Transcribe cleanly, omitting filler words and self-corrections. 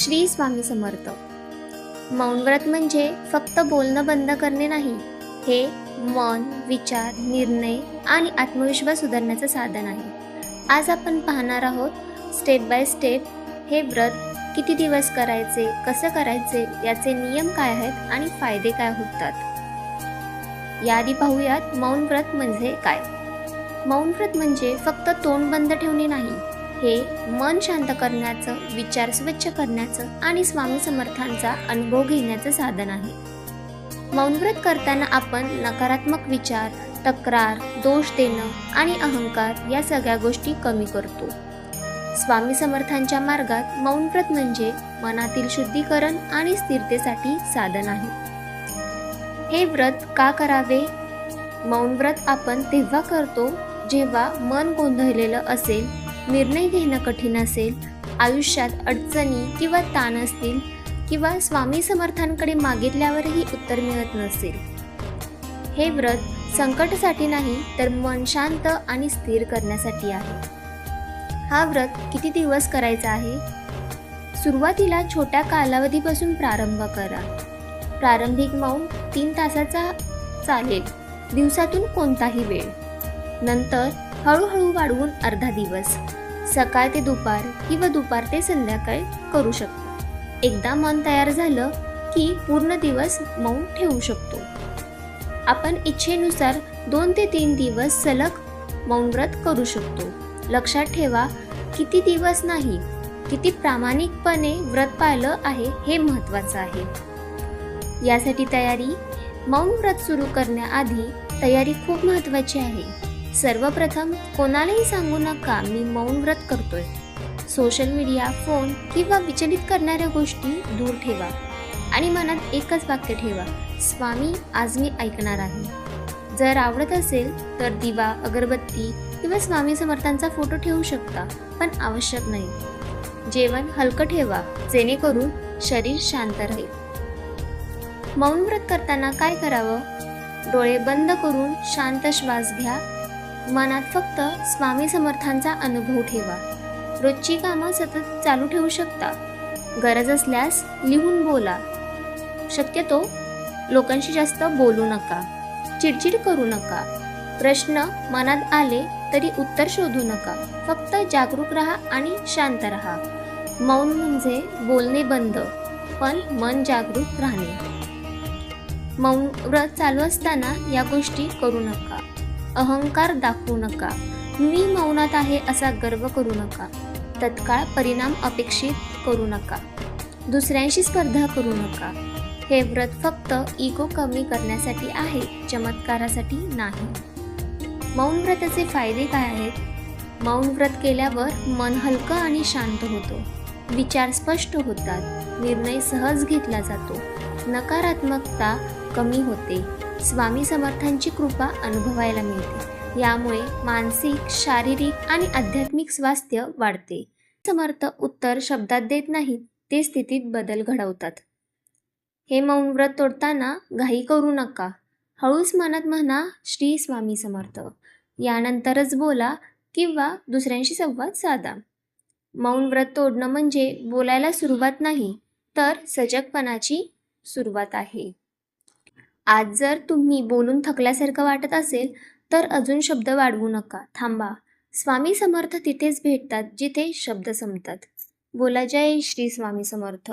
श्री स्वामी समर्थ. मौनव्रत म्हणजे फक्त बोलणं बंद करणे नाही, हे मन, विचार, निर्णय आणि आत्मविश्वास सुधारण्याचं साधन आहे. आज आपण पाहणार आहोत स्टेप बाय स्टेप हे व्रत किती दिवस करायचे, कसं करायचे, याचे नियम काय आहेत आणि फायदे काय होतात. याआधी पाहूयात मौन व्रत म्हणजे काय. मौन व्रत म्हणजे फक्त तोंड बंद ठेवणे नाही, हे मन शांत करण्याचं, विचार स्वच्छ करण्याचं आणि स्वामी समर्थांचा अनुभव घेण्याचं साधन आहे. मौनव्रत करताना आपण नकारात्मक विचार, तक्रार, दोष देणं आणि अहंकार या सगळ्या गोष्टी कमी करतो. स्वामी समर्थांच्या मार्गात मौनव्रत म्हणजे मनातील शुद्धीकरण आणि स्थिरतेसाठी साधन आहे. हे व्रत का करावे? मौनव्रत आपण तेव्हा करतो जेव्हा मन गोंधळलेलं असेल, निर्णय घेणं कठीण असेल, आयुष्यात अडचणी किंवा ताण असतील किंवा स्वामी समर्थांकडे मागितल्यावरही उत्तर मिळत नसेल. हे व्रत संकटासाठी नाही तर मन शांत आणि स्थिर करण्यासाठी आहे. हा व्रत किती दिवस करायचा आहे? सुरुवातीला छोट्या कालावधीपासून प्रारंभ करा. प्रारंभिक मौन 3 तासाचा चालेल, दिवसातून कोणताही वेळ. नंतर हळूहळू वाढवून अर्धा दिवस, सकाळ ते दुपार किंवा दुपार ते संध्याकाळ करू शकतो. एकदा मन तयार झालं की पूर्ण दिवस मौन ठेवू शकतो. आपण इच्छेनुसार 2 ते 3 दिवस सलग मौनव्रत करू शकतो. लक्षात ठेवा, किती दिवस नाही, किती प्रामाणिकपणे व्रत पाळलं आहे हे महत्त्वाचं आहे. यासाठी तयारी. मौन व्रत सुरू करण्याआधी तयारी खूप महत्त्वाची आहे. सर्वप्रथम कोणालाही सांगू नका मी मौन व्रत करतोय. सोशल मीडिया, फोन किंवा विचलित करणाऱ्या गोष्टी दूर ठेवा आणि मनात एकच वाक्य ठेवा, स्वामी आज मी ऐकणार आहे. जर आवडत असेल तर दिवा, अगरबत्ती किंवा स्वामी समर्थांचा फोटो ठेवू शकता, पण आवश्यक नाही. जेवण हलकं ठेवा जेणेकरून शरीर शांत राहील. मौन व्रत करताना काय करावं? डोळे बंद करून शांत श्वास घ्या. मनात फक्त स्वामी समर्थांचा अनुभव ठेवा. रोजची कामं सतत चालू ठेवू शकता. गरज असल्यास लिहून बोला. शक्यतो लोकांशी जास्त बोलू नका. चिडचिड करू नका. प्रश्न मनात आले तरी उत्तर शोधू नका. फक्त जागरूक राहा आणि शांत राहा. मौन म्हणजे बोलणे बंद, पण मन जागरूक राहणे. मौन व्रत चालू असताना या गोष्टी करू नका. अहंकार दाखवू नका. मी मौनात आहे असा गर्व करू नका. तत्काळ परिणाम अपेक्षित करू नका. दुसऱ्यांशी स्पर्धा करू नका. हे व्रत फक्त इगो कमी करण्यासाठी आहे, चमत्कारासाठी नाही. मौन व्रताचे फायदे काय आहेत? मौन व्रत केल्यावर मन हलकं आणि शांत होतं. विचार स्पष्ट होतात. निर्णय सहज घेतला जातो. नकारात्मकता कमी होते. स्वामी समर्थांची कृपा अनुभवायला मिळते. यामुळे मानसिक, शारीरिक आणि आध्यात्मिक स्वास्थ्य वाढते. समर्थ उत्तर शब्दात देत नाहीत, ते स्थितीत बदल घडवतात. हे मौन व्रत तोडताना घाई करू नका. हळूच मनात म्हणा श्री स्वामी समर्थ, यानंतरच बोला किंवा दुसऱ्यांशी संवाद साधा. मौन व्रत तोडणं म्हणजे बोलायला सुरुवात नाही, तर सजगपणाची सुरुवात आहे. आज जर तुम्ही बोलून थकल्यासारखं वाटत असेल तर अजून शब्द वाढवू नका. थांबा. स्वामी समर्थ तिथेच भेटतात जिथे शब्द संपतात. बोला जय श्री स्वामी समर्थ.